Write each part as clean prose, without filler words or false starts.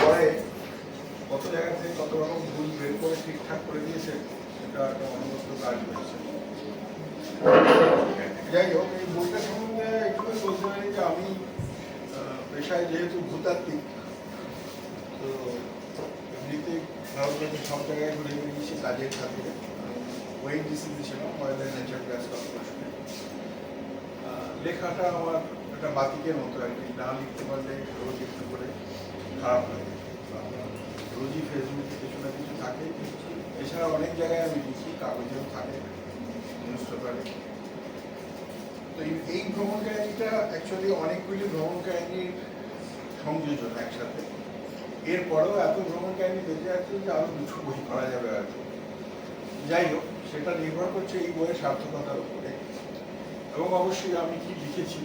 পরে কত জায়গা থেকে কত রকম ভুল বের করে ঠিকঠাক করে দিয়েছে, এটা একটা অনবদ্য কাজ হয়েছে। যাই হোক, এই বইটা সম্বন্ধে একটু বলতে পারি যে আমি পেশায় যেহেতু ভূতাত্ত্বিক, তো এমনিতে ভারতের সব জায়গায় ঘুরে বেরিয়েছি কাজের খাতিরে। ওএনজিসিতে ছিলাম, অয়েল অ্যান্ড নেচার গ্যাস কর্পোরেশনে। লেখাটা আমার একটা বাতিকের মতো আর কি, না লিখতে পারলে রোজ একটু করে খারাপ লাগে। রোজই ফেসবুকে কিছু না কিছু থাকে, এছাড়া অনেক জায়গায় আমি লিখি, কাগজেও থাকে, নিউজ পেপারে। তো এই ভ্রমণ কাহিনীটা অ্যাকচুয়ালি অনেকগুলি ভ্রমণ কাহিনীর সংযোজন একসাথে। এরপরেও এত ভ্রমণ কাহিনী বেঁচে আছে যে আরো দুটো বই করা যাবে আর কি। যাই হোক, সেটা নির্ভর করছে এই বইয়ের সার্থকতার উপরে, এবং অবশ্যই আমি কি লিখেছি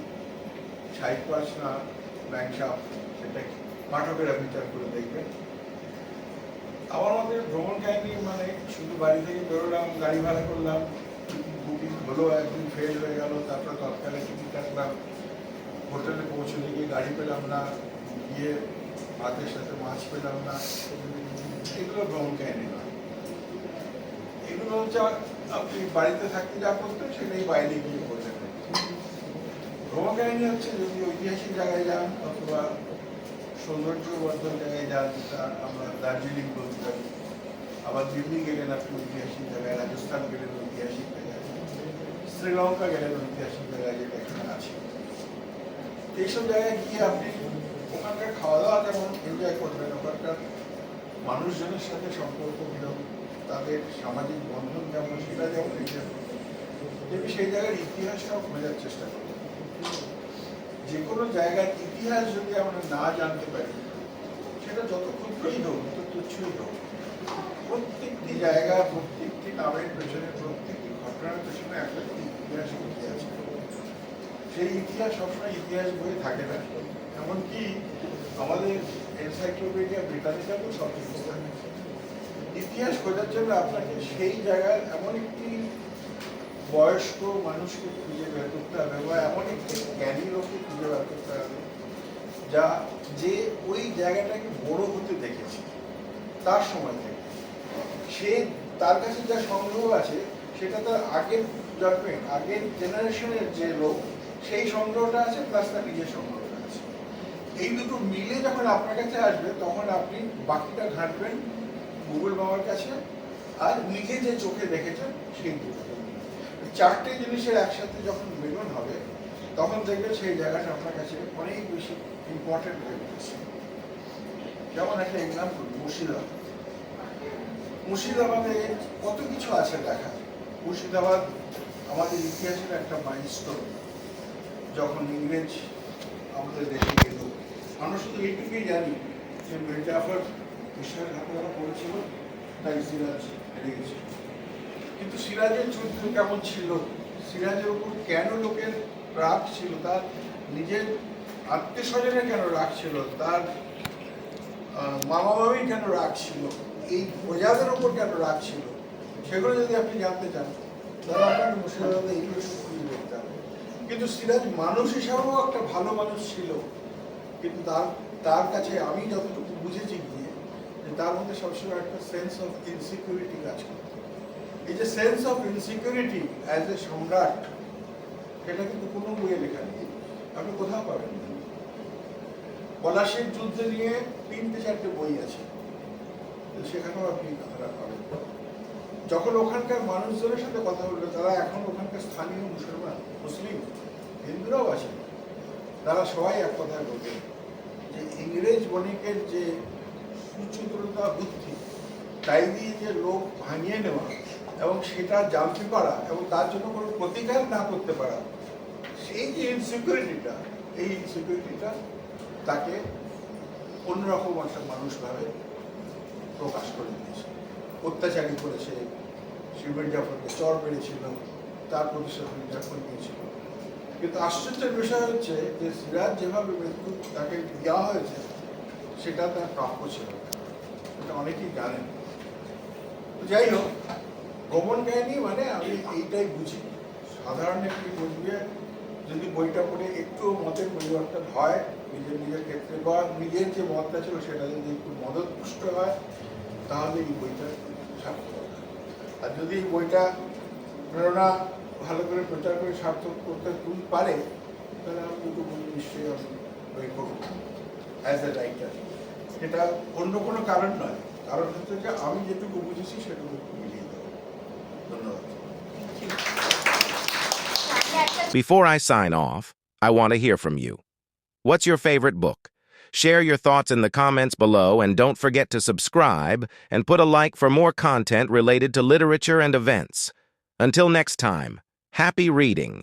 সাহিত্য পাস না ব্যাংকশাপ, সেটা পাঠকেরা বিচার করে দেখবেন। আমার মতে ভ্রমণ কাহিনী মানে শুধু বাড়ি থেকে বেরোলাম, গাড়ি ভাড়া করলাম, বুকিং হলো, একদিন ফেল হয়ে গেল, তারপরে তৎকালে টিকিট কাটলাম, হোটেলে পৌঁছতে গিয়ে গাড়ি পেলাম না, গিয়ে ভাতের সাথে মাছ পেলাম না, এগুলো ভ্রমণ কাহিনী না। এগুলো হচ্ছে আপনি বাড়িতে থাকতে যা করতেন সেটাই বাইরে গিয়ে করলেন। ভ্রমণ কাহিনী হচ্ছে যদি ঐতিহাসিক জায়গায় যান অথবা সৌন্দর্যবর্ধন জায়গায় যান, যেটা আমরা দার্জিলিং বলতে পারি, আবার দিল্লি গেলেন আপনি ঐতিহাসিক জায়গায়, রাজস্থান গেলেন ঐতিহাসিক জায়গায়, শ্রীলঙ্কা গেলেন ঐতিহাসিক জায়গায়, যেটা এখানে আছে। এইসব জায়গায় গিয়ে আপনি ওখানকার খাওয়া দাওয়া যেমন এনজয় করবেন, ওখানকার মানুষজনের সাথে সম্পর্ক কিরকম, তাদের সামাজিক বন্ধন যেমন, সেটা যেমন এনজয় করবেন, তেমনি সেই জায়গার ইতিহাসটাও খোঁজার চেষ্টা করবেন। যে কোনো জায়গার ইতিহাস যদি আমরা না জানতে পারি, সেটা যত ক্ষুদ্রই হোক, যত তুচ্ছই হোক, প্রত্যেকটি জায়গা, প্রত্যেকটি নামের পেছনে, প্রত্যেকটি ঘটনার পেছনে একটা ইতিহাস ঘটে আছে। সেই ইতিহাস সবসময় ইতিহাস বইয়ে থাকে না, এমনকি আমাদের এনসাইক্লোপিডিয়া ব্রিটানিকাতেও সব কিছু থাকে। ইতিহাস খোঁজার জন্য আপনাকে সেই জায়গার এমন একটি বয়স্ক মানুষকে খুঁজে বের করতে হবে, বা এমন একটি জ্ঞানী লোককে খুঁজে বের করতে হবে যে ওই জায়গাটাকে বড় হতে দেখেছে তার সময় থেকে। সে তার কাছে যা সংগ্রহ আছে সেটা তার আগের জন্মের, আগের জেনারেশনের যে লোক, সেই সংগ্রহটা আছে, প্লাস তার নিজের সংগ্রহটা আছে। এই দুটো মিলে যখন আপনার কাছে আসবে, তখন আপনি বাকিটা ঘাঁটবেন গুগল বাবার কাছে, আর নিজে যে চোখে দেখেছেন সেই দুটো, চারটে জিনিসের একসাথে যখন মিলন হবে, তখন দেখবেন সেই জায়গাটা আপনার কাছে অনেক বেশি ইম্পর্টেন্ট হয়ে গেছে। যেমন একটা এক্সাম্পল, মুর্শিদাবাদ। মুর্শিদাবাদে কত কিছু আছে দেখা। মুর্শিদাবাদ আমাদের ইতিহাসের একটা মাইলস্টোন। যখন ইংরেজ আমাদের দেশে এলো, আমরা শুধু এইটুকুই জানি যে মীর জাফর ঈশ্বরের হাতে ধরা পড়েছিল, তাই সিরাজ হেরে গেছে। কিন্তু সিরাজের চরিত্র কেমন ছিল, সিরাজের উপর কেন লোকের রাগ ছিল, তার নিজের আত্মীয় স্বজনের কেন রাগ ছিল, তার মামা মামির কেন রাগ ছিল, এই প্রজাদের উপর কেন রাগ ছিল, সেগুলো যদি আপনি জানতে চান তাহলে আপনাকে মুর্শিদাবাদে এইগুলো সব খুঁজে দেখতে হবে। কিন্তু সিরাজ মানুষ হিসাবেও একটা ভালো মানুষ ছিল, কিন্তু তার কাছে আমি যতটুকু বুঝেছি গিয়ে, যে তার মধ্যে সবসময় একটা সেন্স অফ ইনসিকিউরিটি কাজ করে। এই যে sense of insecurity as a সম্রাট, সেটা কিন্তু কোনো বইয়ে লেখা নেই, আপনি কোথাও পাবেন না। পলাশির যুদ্ধে নিয়ে 3-4টে বই আছে, সেখানেও আপনি কথাটা পাবেন। যখন ওখানকার মানুষজনের সাথে কথা বলবে, তারা এখন ওখানকার স্থানীয় মুসলমান, মুসলিম, হিন্দুরাও আছে, তারা সবাই এক কথায় বলবেন যে ইংরেজ বণিকের যে সুচিন্তা বুদ্ধি, তাই দিয়ে যে লোক ভাঙিয়ে নেওয়া এবং সেটা জানতে পারা এবং তার জন্য কোনো প্রতিকার না করতে পারা, সেই যে ইনসিকিউরিটিটা, এই ইনসিকিউরিটিটা তাকে অন্যরকম একটা মানুষভাবে প্রকাশ করে দিয়েছে। অত্যাচারী করেছে, মীর জাফরকে চর মেরেছিল, তার প্রতিশোধ মীর জাফর নিয়েছিল। কিন্তু আশ্চর্যের বিষয় হচ্ছে যে সিরাজ যেভাবে মৃত্যু তাকে দেওয়া হয়েছে, সেটা তার প্রাপ্য ছিল, এটা অনেকেই জানেন। যাই হোক, ভ্রমণ কাহিনী মানে আমি এইটাই বুঝি, সাধারণ একটি বুঝবে যদি বইটা পড়ে একটু মতের পরিবর্তন হয় নিজের ক্ষেত্রে, বা নিজের যে মতটা ছিল সেটা যদি একটু মদতপুষ্ট হয়, তাহলে এই বইটা সার্থক হবে। আর যদি এই বইটা প্রেরণা ভালো করে প্রচার করে সার্থক করতে পারে, তাহলে আমি দুটো বই নিশ্চয়ই আমি বই করব অ্যাজ এ রাইটার। সেটা অন্য কোনো কারণ নয়, কারণ হচ্ছে যে আমি যেটুকু বুঝেছি সেটুকু মিলিয়ে দেবো। ধন্যবাদ। Before I sign off, I want to hear from you. What's your favorite book? Share your thoughts in the comments below, and don't forget to subscribe and put a like for more content related to literature and events. Until next time, happy reading.